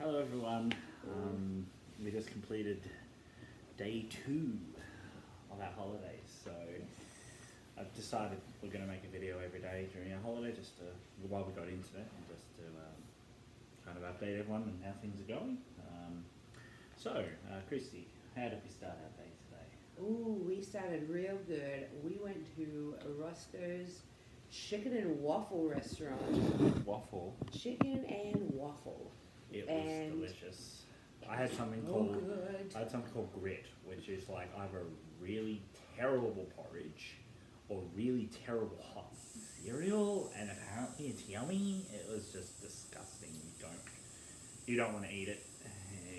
Hello everyone. We just completed day 2 of our holidays, so I've decided we're going to make a video every day during our holiday, just to, while we got into it, and just to kind of update everyone on how things are going. Christy, how did we start our day today? Ooh, we started real good. We went to Roscoe's Chicken and Waffle restaurant. Waffle. Chicken and waffle. It was delicious. I had something called grit, which is like either really terrible porridge or really terrible hot cereal, and apparently it's yummy. It was just disgusting. You don't want to eat it.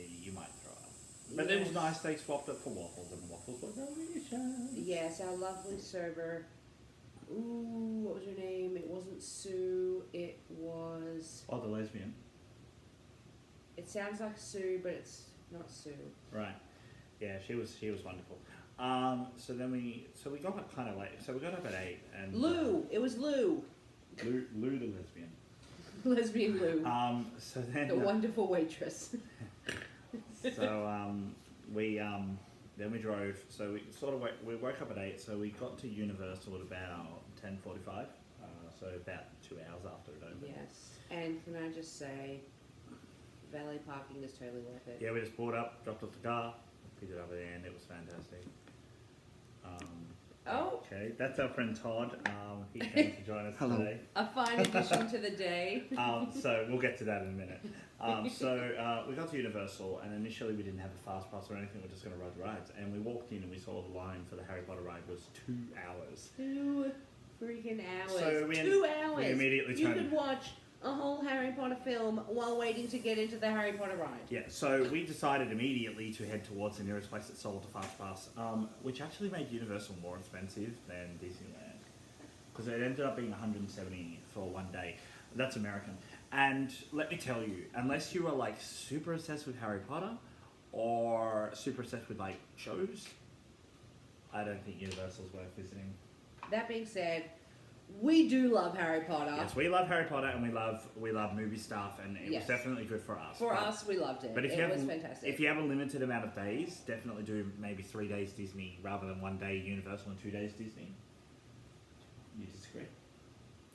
You might throw up. But it was nice. They swapped it for waffles, and the waffles were delicious. Yes, our lovely server. Ooh, what was her name? It wasn't Sue. It was. Oh, the lesbian. It sounds like Sue, but it's not Sue. Right. Yeah, she was wonderful. So we got up kind of late. So we got up at 8 and Lou. It was Lou. Lou the lesbian. Lesbian Lou. So then the wonderful waitress. Then we drove. So we woke up at 8. So we got to Universal at about 10:45. So about 2 hours after it opened. Yes. And can I just say, valet parking is totally worth it. Yeah, we just brought up, dropped off the car, picked it up at the end. It was fantastic. Okay, that's our friend Todd. He came to join us today. A fine addition to the day. So we'll get to that in a minute. We got to Universal, and initially we didn't have a fast pass or anything. We're just going to ride the rides, and we walked in and we saw the line for the Harry Potter ride was 2 hours. 2 freaking hours. So 2 hours. We immediately you could watch a whole Harry Potter film while waiting to get into the Harry Potter ride. Yeah, so we decided immediately to head towards the nearest place that sold a fast pass, which actually made Universal more expensive than Disneyland, because it ended up being $170 for one day. That's American. And let me tell you, unless you are like super obsessed with Harry Potter or super obsessed with like shows, I don't think Universal's worth visiting. That being said, we do love Harry Potter. Yes, we love Harry Potter, and we love movie stuff, and it was definitely good for us. For us, we loved it. But it was fantastic. If you have a limited amount of days, definitely do maybe 3 days Disney rather than 1 day Universal and 2 days Disney. You disagree?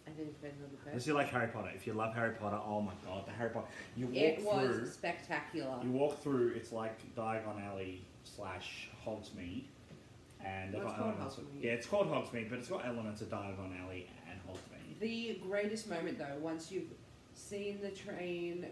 I think it depends on the person. Unless you like Harry Potter. If you love Harry Potter, oh my god, the Harry Potter. It was spectacular. You walk through, it's like Diagon Alley / Hogsmeade. And it's called Hogsmeade. Yeah, it's called Hogsmeade, but it's got elements of Diagon Alley and Hogsmeade. The greatest moment, though, once you've seen the train,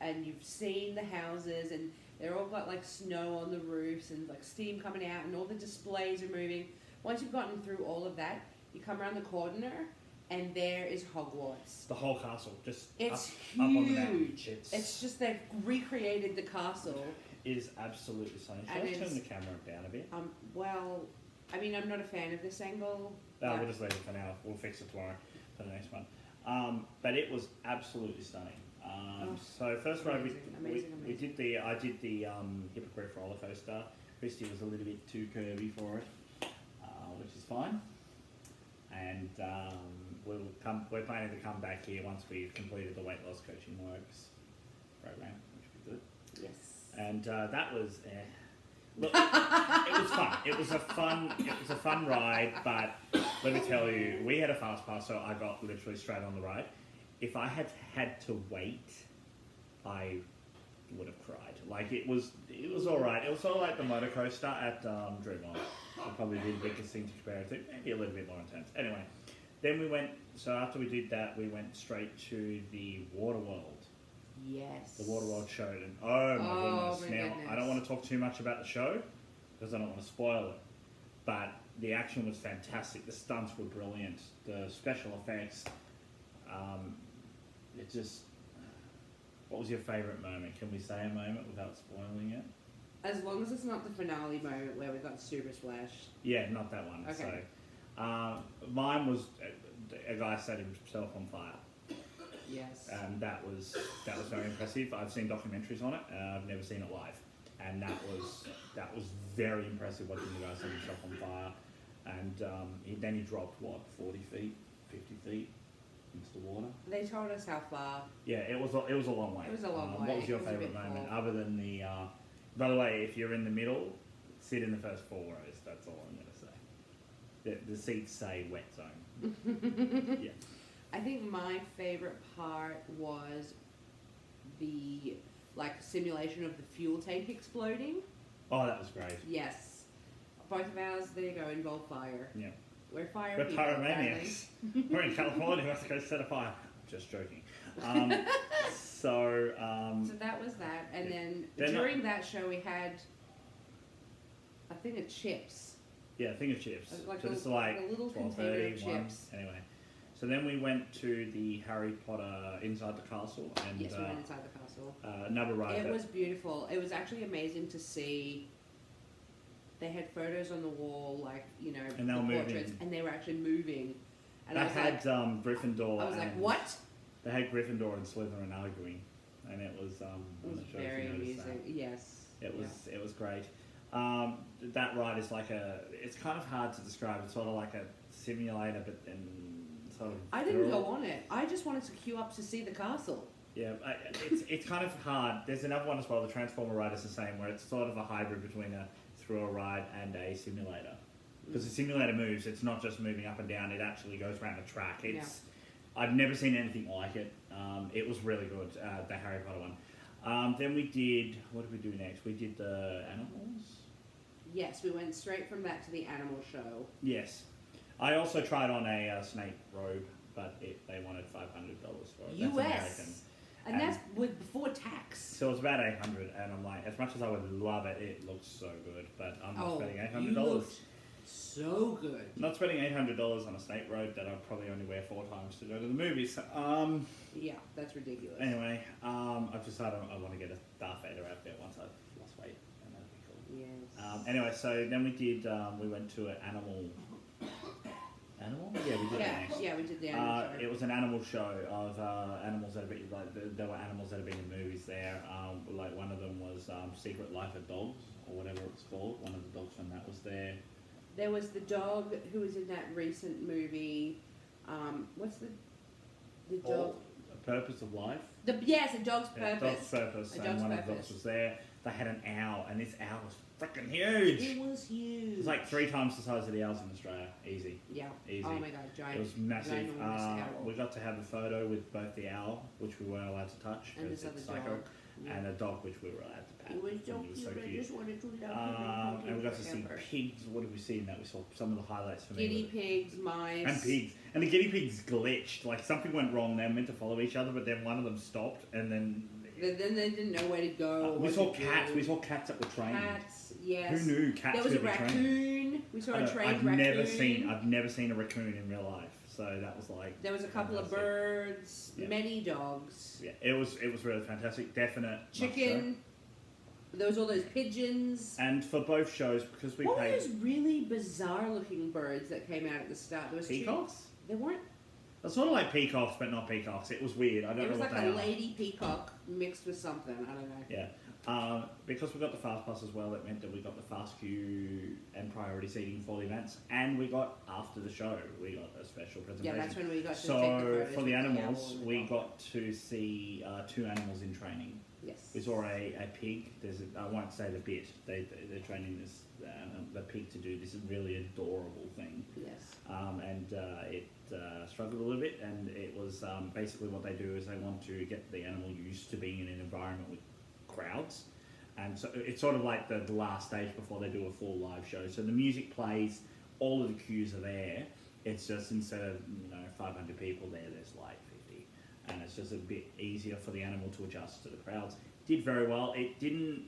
and you've seen the houses, and they're all got like snow on the roofs and like steam coming out, and all the displays are moving. Once you've gotten through all of that, you come around the corner, and there is Hogwarts. The whole castle, just it's up on the huge. mountain. It's just they've recreated the castle. It is absolutely stunning. Should I turn the camera down a bit? Well, I mean, I'm not a fan of this angle. No, we'll just leave it for now. We'll fix it tomorrow for the next one. But it was absolutely stunning. So first ride we did I did the Hippogriff roller coaster. Christy was a little bit too curvy for it, which is fine. And we're planning to come back here once we've completed the weight loss coaching works program, which would be good. Yes. And that was, look, it was fun. It was a fun ride. But let me tell you, we had a fast pass, so I got literally straight on the ride. If I had to wait, I would have cried. Like it was all right. It was sort of like the motor coaster at Dreamworld. Would probably be the biggest thing to compare it to. Maybe a little bit more intense. Anyway, then we went. So after we did that, we went straight to the Waterworld. Yes. The Waterworld show. And oh my goodness. Now, I don't want to talk too much about the show because I don't want to spoil it. But the action was fantastic. The stunts were brilliant. The special effects. It just... What was your favourite moment? Can we say a moment without spoiling it? As long as it's not the finale moment where we got super splashed. Yeah, not that one. Okay. So, mine was a guy set himself on fire. Yes. And that was very impressive. I've seen documentaries on it. I've never seen it live, and that was very impressive watching the guy set himself on fire. And then he dropped 40 feet, 50 feet, Mr. Water. They told us how far. Yeah, it was a long way. It was a long way. What was your It was a favourite bit moment, full. other than the? By the way, if you're in the middle, sit in the first 4 rows. That's all I'm going to say. The seats say wet zone. Yeah. I think my favorite part was the simulation of the fuel tank exploding. Oh, that was great. Yes, both of ours. There you go. Involve fire. Yeah. We're fire We're people. pyromaniacs. We're in California. We have to go set a fire. Just joking. So that was that, and Yeah. then They're not- during that show we had a thing of chips. yeah, thing of chips. Like so a- this is like a little 12:30, container of 1. chips. Anyway, so then we went to the Harry Potter Inside the Castle and Yes, we went inside the castle. another ride. It that- was beautiful. It was actually amazing to see. They had photos on the wall, And they the were moving. portraits, and they were actually moving. And they I was had like, Gryffindor. I was like, and- what? They had Gryffindor and Slytherin arguing, and it was It one was of the shows very you noticed amusing. that. Yes. It was great. That ride is it's kind of hard to describe. It's sort of like a simulator, but then sort of. I didn't go on it. I just wanted to queue up to see the castle. Yeah, it's kind of hard. There's another one as well. The Transformer ride is the same, where it's sort of a hybrid between a thrill ride and a simulator. Because the simulator moves, it's not just moving up and down. It actually goes around the track. I've never seen anything like it. It was really good. The Harry Potter one. Then we did. What did we do next? We did the animals. Yes, we went straight from that to the animal show. Yes, I also tried on a snake robe, but they wanted $500 for it. That's American. US. And that's before tax. So it was about $800, and I'm like, as much as I would love it, it looks so good, but I'm not spending you $800. looked so good. Not spending $800 on a snake robe that I'll probably only wear 4 times to go to the movies. Yeah, that's ridiculous. Anyway, I've decided I want to get a Darth Vader outfit once I've lost weight, and that'd be cool. Yes. Anyway, so then we did. We went to an animal. Animal? Yeah, we did that next. Yeah, we did the animal show. It was an animal show of animals that have been there were animals that have been in movies there. Like one of them was Secret Life of Dogs or whatever it's called. One of the dogs from that was there. There was the dog who was in that recent movie. What's the dog? Purpose of Life. A Dog's Yeah, Purpose. Dog's Purpose. A And Dog's one of the Purpose. dogs was there. They had an owl, and this owl was freaking huge. It was huge. It was like 3 times the size of the owls in Australia. Easy. Yeah. Easy. Oh my god, giant. It was massive. ginormous owl. We got to have a photo with both the owl, which we weren't allowed to touch, And because this it's other psycho, dog. Yeah. and a dog which we were allowed to pat. It was so and cute. he was so I cute. just wanted to love him And we got to see forever. pigs. What did we see in that? We saw some of the highlights for Guinea me. pigs, mice. And pigs. And the guinea pigs glitched. Like something went wrong. They were meant to follow each other, but then one of them stopped, and then. Then they didn't know where to go. or We what saw to cats. do. We saw cats at the train. Cats, yes. Who knew cats There was a could be trained? raccoon. We saw a trained I've raccoon. never seen a raccoon in real life. So that was like. There was a couple of fantastic. birds, Yeah. many dogs, Yeah, it was really fantastic. Definite must chicken. There was all those pigeons. show. And for both shows, because we What were paid those really bizarre-looking birds that came out at the start? There was peacocks. They weren't. It's sort of like peacocks, but not peacocks. It was weird. I don't It know was what like they a are. lady peacock mixed with something. I don't know. Yeah. Because we got the fast pass as well, it meant that we got the fast queue and priority seating for the events, and we got after the show we got a special Yeah, presentation. that's when we got to take the So photos for with the owl animals, and the we dog. got to see 2 animals in training. Yes. We saw a pig. I won't say the bit. They're training this the pig to do this really adorable thing. Yes. And it struggled a little bit, and it was basically what they do is they want to get the animal used to being in an environment with crowds, and so it's sort of like the last stage before they do a full live show. So the music plays, all of the cues are there. It's just instead of 500 people there, there's like 50, and it's just a bit easier for the animal to adjust to the crowds. Did very well. It didn't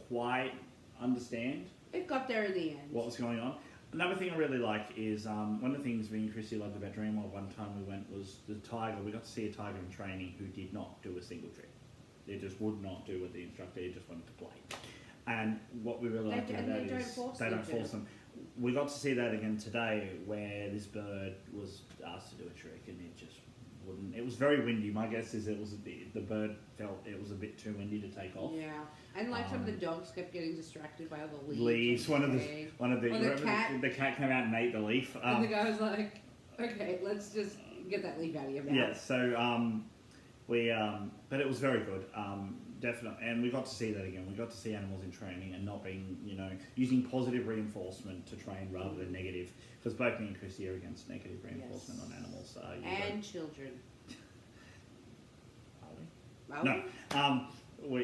quite understand It got there in the end. what was going on. Another thing I really like is one of the things me and Chrissy loved about Dreamworld one time we went was the tiger. We got to see a tiger in training who did not do a single trick. They just would not do what the instructor did, just wanted to play. And what we really liked about and that they don't is force they them don't to. force them. We got to see that again today where this bird was asked to do a trick and it just wouldn't. It was very windy. My guess is it was the bird felt it was a bit too windy to take off. Yeah, and some of the dogs kept getting distracted by all the leaves. Leaves. One of the Or you the remember cat. the cat came out and ate the leaf. And the guy was like, "Okay, let's just Get that leaf out of your mouth. Yeah, so but it was very good, definitely, and we got to see that again. We got to see animals in training and not being, using positive reinforcement to train rather than negative, because both me and Chrissy are against negative reinforcement on animals. And children. Are we? No,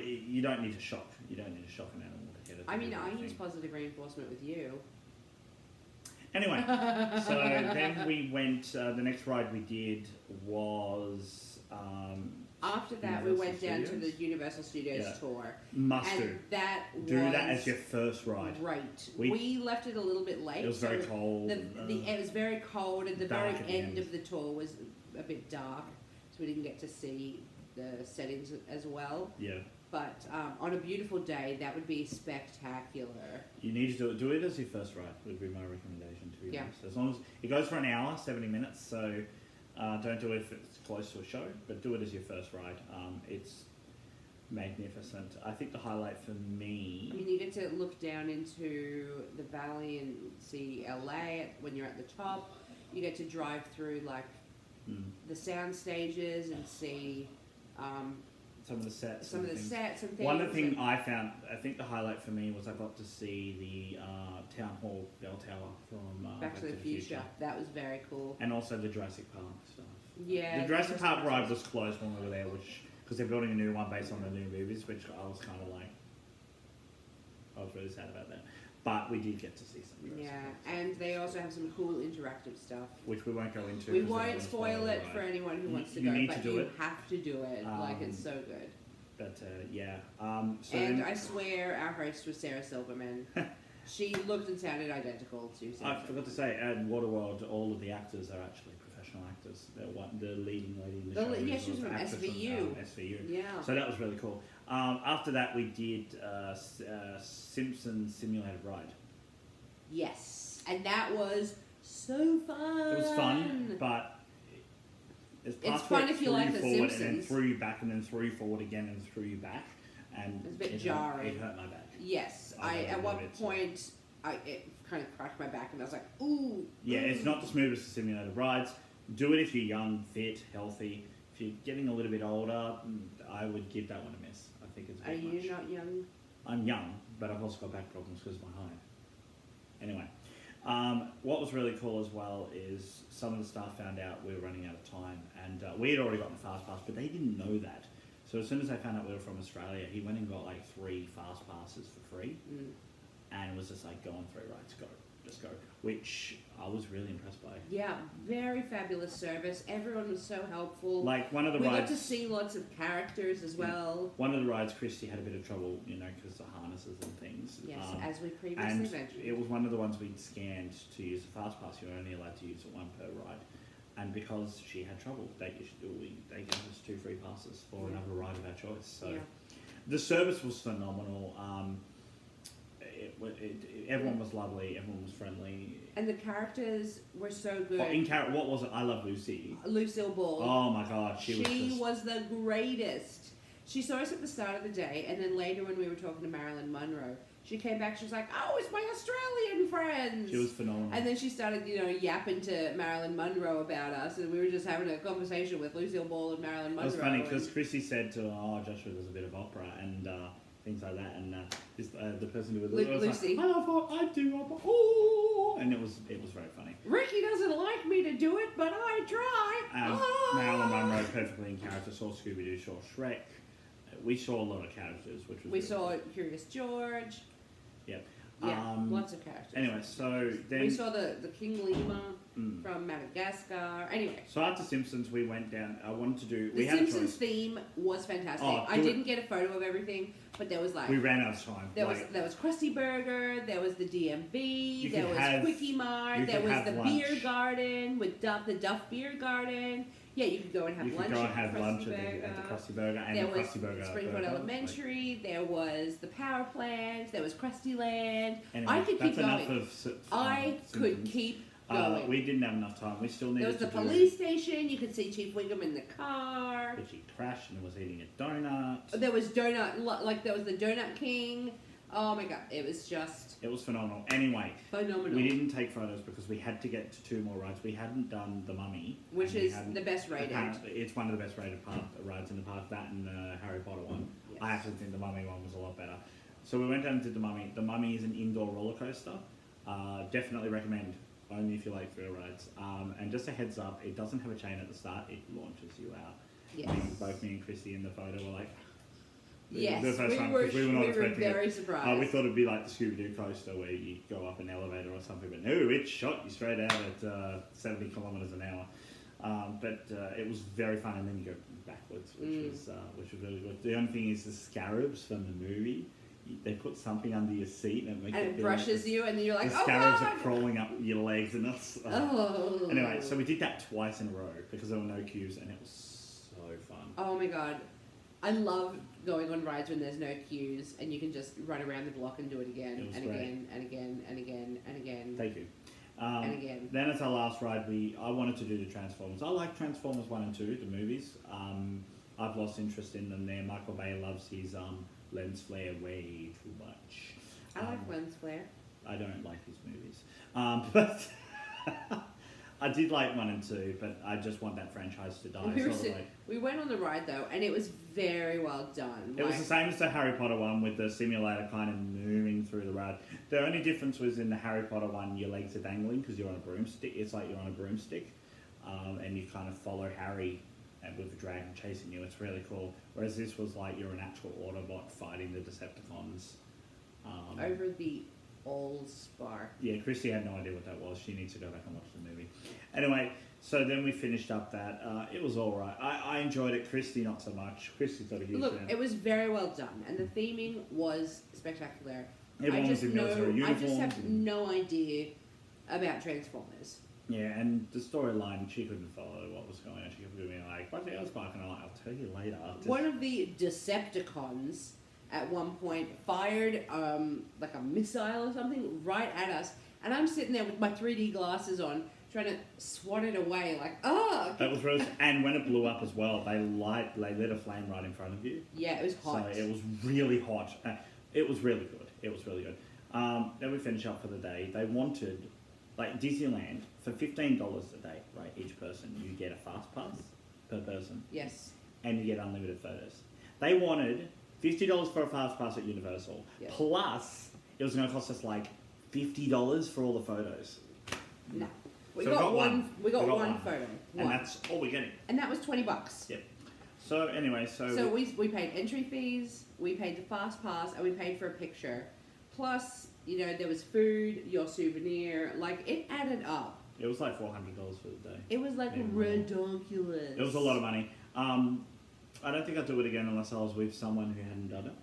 you don't need to shock. You don't need to shock an animal to get it. I mean, I use positive reinforcement with you. Anyway, so then we went. The next ride we did was. After that, we went down to the Universal Studios tour. Must and do that as your first ride. Right. We left it a little bit late. It was very cold. It was very cold, and the very end of the tour was a bit dark, so we didn't get to see the settings as well. Yeah. But on a beautiful day, that would be spectacular. You need to do it as your first ride. Would be my recommendation to be honest. As long as it goes for an hour, 70 minutes, so don't do it if it's close to a show, but do it as your first ride. It's magnificent. I think the highlight for me. I mean, you get to look down into the valley and see LA when you're at the top. You get to drive through the sound stages and see. Some of the sets. Some of the sets and things. One thing I found, I think the highlight for me was I got to see the Town Hall Bell Tower from Back to the Future. That was very cool. And also the Jurassic Park stuff. Yeah. The Jurassic Park ride was closed when we were there, because they're building a new one based on the new movies, which I was kind of like, I was really sad about that. But we did get to see some Jurassic Park and they also have some cool interactive stuff. Which we won't go into. We won't spoil it for anyone who wants to go, but you have to do it. It's so good. But yeah. I swear our host was Sarah Silverman. She looked and sounded identical to Sarah. I forgot to say, at Waterworld, all of the actors are actually professional actors. The leading lady in the show. Yeah, she was from SVU. SVU. Yeah. So that was really cool. After that, we did Simpsons Simulated Ride. Yes, and that was so fun. It was fun, but it's fun if you like The Simpsons. And then threw you back, and then threw you forward again, and threw you back, and it was a bit jarring. It hurt my back. Yes, at one point it kind of cracked my back, and I was like, ooh. Yeah, it's not the smoothest of simulated rides. Do it if you're young, fit, healthy. If you're getting a little bit older, I would give that one a miss. I think it's a bit much. Are you not young? I'm young, but I've also got back problems because of my height. Anyway, what was really cool as well is some of the staff found out we were running out of time, and we had already gotten the fast pass, but they didn't know that. So as soon as they found out we were from Australia, he went and got 3 fast passes for free, and it was just like, go on 3 rides, just go, which I was really impressed by. Yeah, very fabulous service. Everyone was so helpful. One of the rides... We got rides... to see lots of characters as well. One of the rides, Christy had a bit of trouble, because the harnesses and things. Yes, as we previously and mentioned. It was one of the ones we'd scanned to use the fast pass. You're only allowed to use it 1 per ride. And because she had trouble, they gave us 2 free passes for another ride of our choice. So the service was phenomenal. Everyone was lovely. Everyone was friendly. And the characters were so good. What was it? I Love Lucy. Lucille Ball. Oh my God, she was the greatest. She saw us at the start of the day, and then later when we were talking to Marilyn Monroe, she came back. She was like, "Oh, it's my Australian friends." She was phenomenal. And then she started, yapping to Marilyn Monroe about us, and we were just having a conversation with Lucille Ball and Marilyn Monroe. It was funny because Chrissy said to her, "Oh, Joshua does a bit of opera and things like that," and the person who was Lucy. Like, I do opera. Oh, and it was very funny. Ricky doesn't like me to do it, but I try. Marilyn Monroe perfectly in character. Saw Scooby Doo, saw Shrek. We saw a lot of characters, which was. We saw Curious George. Yeah. Yeah, lots of characters. Anyway, so then... We saw the King Lima from Madagascar. Anyway. So after Simpsons, we went down... I wanted to do... The Simpsons theme was fantastic. I didn't get a photo of everything, but there was We ran out of time. There was Krusty Burger, there was the DMV, there was Quickie Mart, there was the beer garden with the Duff Beer Garden. Yeah, you could go and have lunch at the Krusty Burger and there the Krusty Burger. There was Springfield Elementary, there was the Power Plant, there was Krusty Land. Anyway, I could keep going. I could keep going. We didn't have enough time. We still needed to There was the police station. You could see Chief Wiggum in the car. But she crashed and was eating a donut. There was the Donut King. Oh my god, it was just It was phenomenal. Anyway, phenomenal. we didn't take photos because we had to get to 2 more rides. We hadn't done the Mummy, Which and we is hadn't- the best rated. Apparently, it's one of the best rated rides in the park. That and the Harry Potter one. Yes. I actually think the Mummy one was a lot better. So we went down and did the Mummy. The Mummy is an indoor roller coaster. Definitely recommend. Only if you like thrill rides. And just a heads up, it doesn't have a chain at the start. It launches you out. Yes. Both me and Christy in the photo were like. Yes, the first we time, were, 'cause we were not expecting it. very surprised. We thought it'd be like the Scooby-Doo coaster where you go up an elevator or something, but no, it shot you straight out at 70 kilometers an hour. But it was very fun, and then you go backwards, which was really good. The only thing is the scarabs from the movie. They put something under your seat and it makes and it brushes you, and then you're like, the oh scarabs god! are crawling up your legs, and that's Oh. Anyway, so we did that twice in a row because there were no queues, and it was so fun. Oh my god. I love going on rides when there's no queues and you can just run around the block and do it again It was and great. again and again and again and again Thank you. and again. Then as our last ride, I wanted to do the Transformers. I like Transformers 1 and 2, the movies. I've lost interest in them there. Michael Bay loves his lens flare way too much. I like lens flare. I don't like his movies. But I did like 1 and 2, but I just want that franchise to die. We went on the ride though, and it was very well done. It was the same as the Harry Potter one with the simulator kind of moving through the ride. The only difference was in the Harry Potter one, your legs are dangling because you're on a broomstick. It's like you're on a broomstick, and you kind of follow Harry and with the dragon chasing you. It's really cool. Whereas this was like you're an actual Autobot fighting the Decepticons. over the Allspark. Yeah, Christy had no idea what that was. She needs to go back and watch the movie. Anyway, so then we finished up that. It was all right. I enjoyed it. Christy not so much. Christy's got a huge Look, fan. it was very well done, and the theming was spectacular. Everyone was in military I just uniforms. have and- no idea about Transformers. Yeah, and the storyline, she couldn't follow what was going on. She kept being like, what's the Allspark? And I'm like, I'll tell you later. One of the Decepticons at one point fired like a missile or something right at us, and I'm sitting there with my 3D glasses on trying to swat it away like, oh! That was really... And when it blew up as well, they lit a flame right in front of you. Yeah, it was hot. So it was really hot. It was really good. It was really good. Then we finished up for the day. They wanted... Like Disneyland, for $15 a day, right, each person, you get a fast pass per person, Yes. and you get unlimited photos. They wanted $50 for a fast pass at Universal, Yeah. plus it was going to cost us like $50 for all the photos. No. We So got one. We got one one. photo. And One. that's all we're getting. And that was $20. Yep. So anyway, So we paid entry fees, we paid the fast pass, and we paid for a picture. Plus, you know, there was food, your souvenir. Like, it added up. it was like $400 for the day. It was like Yeah. ridiculous. It was a lot of money. I don't think I'd do it again unless I was with someone who hadn't done it.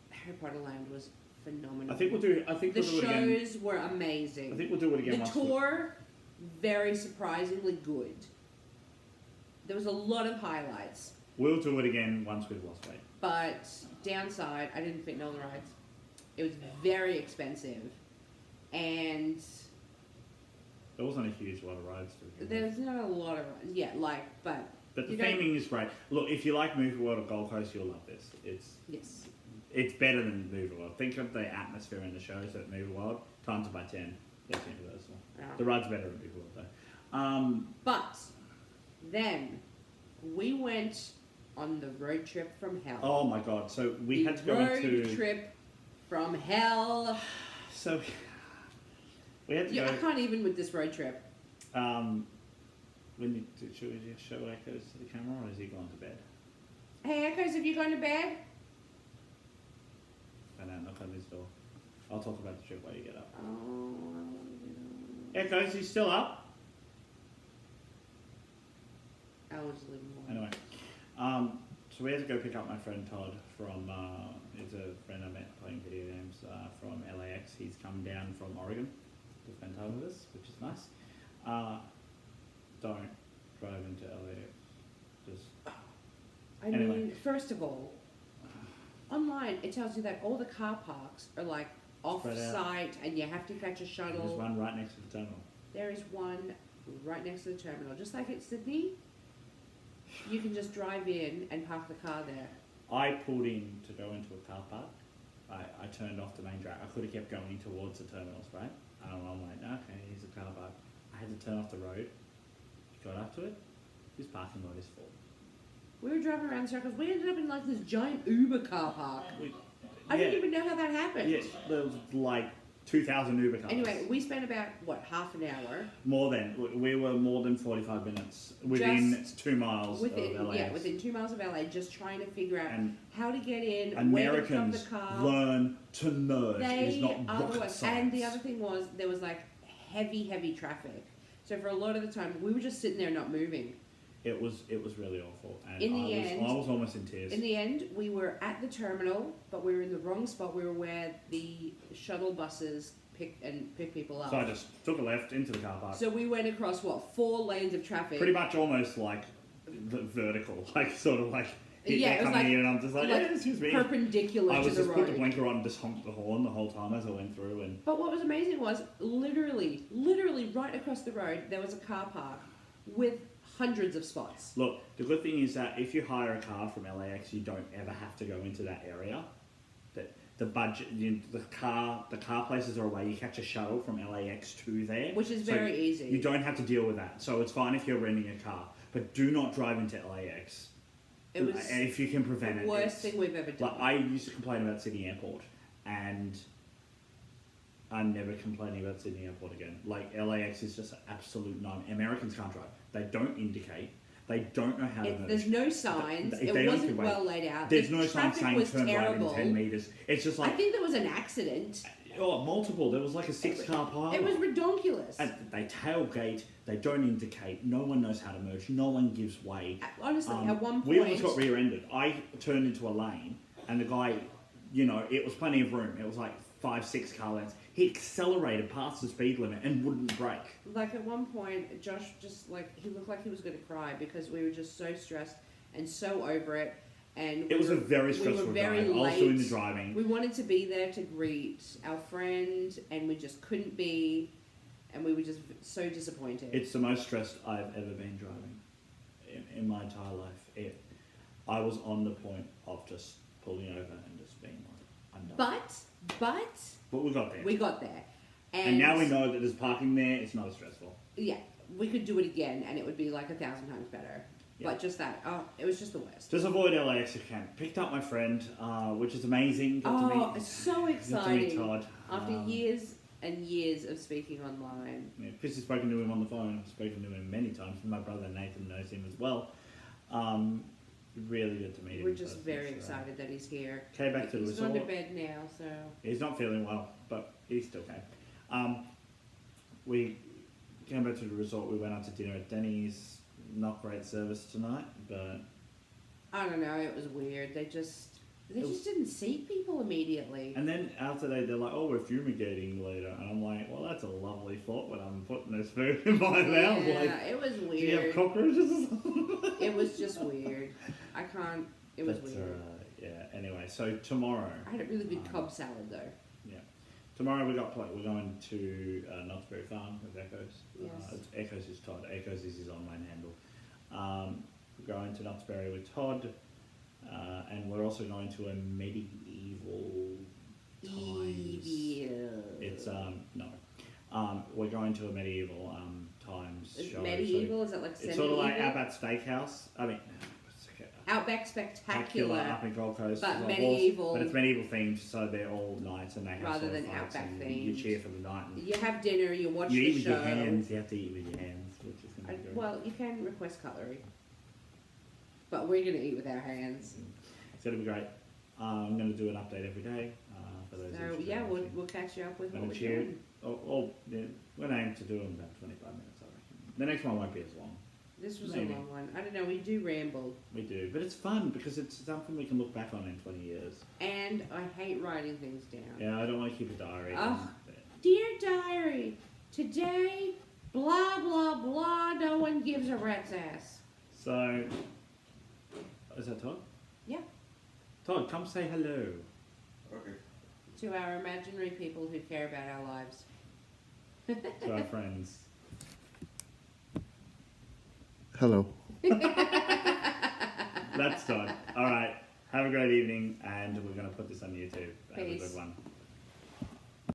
Harry Potter Land was phenomenal. I think we'll do. I think the we'll do it again. shows were amazing. I think we'll do it again. The once tour, very surprisingly good. There was a lot of highlights, We'll do it again once we've lost weight. but downside, I didn't fit in all the rides. It was very expensive, and There wasn't a huge lot of rides to begin with. there's not a lot of rides. Yeah, like, but But the you don't- theming is great. Look, if you like Movie World or Gold Coast, you'll love this. yes, It's better than Movie World. Think of the atmosphere in the shows at Movie World. Times it by 10. That's Universal. Yeah. The ride's better at Movie World though. But then we went on the road trip from hell. Oh my god! So we the had to go road into. trip from hell. So we had to Yeah, I go. can't even with this road trip. Should we just show Echoes to the camera, or has he gone to bed? Hey, Echoes, have you gone to bed? I don't knock on his door. I'll talk about the trip while you get up. Oh, Echoes, he's still up. I was living more. Anyway, so we had to go pick up my friend Todd from. He's a friend I met playing video games from LAX. He's come down from Oregon to spend time with us, which is nice. Don't drive into LAX. Just I Anyway. mean, first of all, online it tells you that all the car parks are like Spread out. off-site and you have to catch a there's shuttle. one right next to the terminal. There is one right next to the terminal. Just like at Sydney, you can just drive in and park the car there. I pulled in to go into a car park I turned off the main drag. I could have kept going towards the terminals, right? And I'm like, okay, here's a car park. I had to turn off the road. Got up to it. This parking lot is full. We were driving around circles. We ended up in like this giant Uber car park. I Yeah. didn't even know how that happened. Yes, there was like 2,000 Uber cars. Anyway, we spent about, what, half an hour? More than. We were more than 45 minutes within 2 miles of LAX. Yeah, within 2 miles of LA, just trying to figure out And how to get in, Americans where to drop the car. learn to merge. It's They not are the rocket worst. science. And the other thing was, there was like heavy traffic. So for a lot of the time, we were just sitting there not moving. It was really awful. And In the end- I was almost in tears. In the end, we were at the terminal, but we were in the wrong spot. We were where the shuttle buses pick people up. So I just took a left into the car park. So we went across, what, 4 lanes of traffic? Pretty much almost like the vertical, like sort of like Yeah, it was coming like- in, and I'm just like, yeah, excuse me. perpendicular I to was the just put the road. blinker on and just honked the horn the whole time as I went through. And But what was amazing was, literally right across the road, there was a car park with hundreds of spots. look, the good thing is that if you hire a car from LAX, you don't ever have to go into that area. The budget, the car places are away. You catch a shuttle from LAX to there, Which is So very easy. You don't have to deal with that. So it's fine if you're renting a car, but do not drive into LAX. It was And if you can prevent the it. worst it's- thing we've ever done. Like I used to complain about Sydney Airport, and I'm never complaining about Sydney Airport again. Like LAX is just an absolute nightmare. Americans can't drive. They don't indicate. They don't know how to merge. There's no signs. They It don't wasn't think, well laid out. There's The no sign traffic saying was turn right terrible. in 10 meters. It's just I like, think there was an accident. multiple. There was like a 6-car pile. It was ridiculous. And they tailgate. They don't indicate. No one knows how to merge. No one gives way. Honestly, at one point, We almost got rear-ended. I turned into a lane, and the guy, it was plenty of room. It was like 5-6 car lengths. He accelerated past the speed limit and wouldn't brake. like at one point, Josh just he looked like he was going to cry because we were just so stressed and so over it. And It was a very we stressful were very drive. I was late. doing the driving. We wanted to be there to greet our friend, and we just couldn't be, and we were just so disappointed. It's the most stressed I've ever been driving in my entire life. I was on the point of just pulling over and just being like, I'm done. But we got there. We got there. And now we know that there's parking there. It's not as stressful. Yeah, we could do it again, and it would be like 1,000 times better. Yeah. But just that, it was just the worst. Just avoid LAX if you can. Picked up my friend, which is amazing. Got to meet, It's so got to meet exciting. Todd. After years and years of speaking online. Yeah, Chris has spoken to him on the phone. I've spoken to him many times. My brother Nathan knows him as well. Really good to meet him. We're in just person, very so. excited that he's here. Came back to the He's gone to resort. bed now, so... He's not feeling well, but he's still okay. We came back to the resort. We went out to dinner at Denny's. Not great service tonight, but I don't know, it was weird. They just It was- didn't see people immediately. and then after they're like, "Oh, we're fumigating later," and I'm like, "Well, that's a lovely thought when I'm putting this food in my mouth." Yeah, Like, it was do you have weird. cockroaches or something? It was just weird. I can't... It was But, weird. yeah. Anyway, so tomorrow. I had a really good Cobb salad, though. Yeah. Tomorrow we're going to Knott's Berry Farm with Echoes. Yes. Echoes is Todd. Echoes is his online handle. We're going to Knott's Berry with Todd, and we're also going to a medieval times. It's no. We're going to a medieval times Is show. medieval? Is that like So semi-evil? it's sort of like Outback Steakhouse. I mean, Outback Spectacular. up in Gold Coast. but It's like medieval. but it's medieval themed, so they're all nights and they have Rather sort of than fights Outback and You themed. cheer for the night. And You have dinner, you watch you the eat with show. your hands. You have to eat with your hands, which is going to be good. Well, you can request cutlery. But we're going to eat with our hands. It's going to be great. I'm going to do an update every day for those. So, interested yeah, in we'll watching. catch you up with what Gonna we're cheer. doing. We're going to aim to do them about 25 minutes, I reckon. The next one won't be as long. This was Maybe. a long one. I don't know, we do ramble. We do, but it's fun because it's something we can look back on in 20 years. And I hate writing things down. Yeah, I don't want to keep a diary. Ugh. Dear diary, today, blah, blah, blah, no one gives a rat's ass. So, is that Todd? Yeah. Todd, come say hello. Okay. To our imaginary people who care about our lives. To our friends. Hello. That's Todd. All right. Have a great evening, and we're going to put this on YouTube. Have a Peace. good one.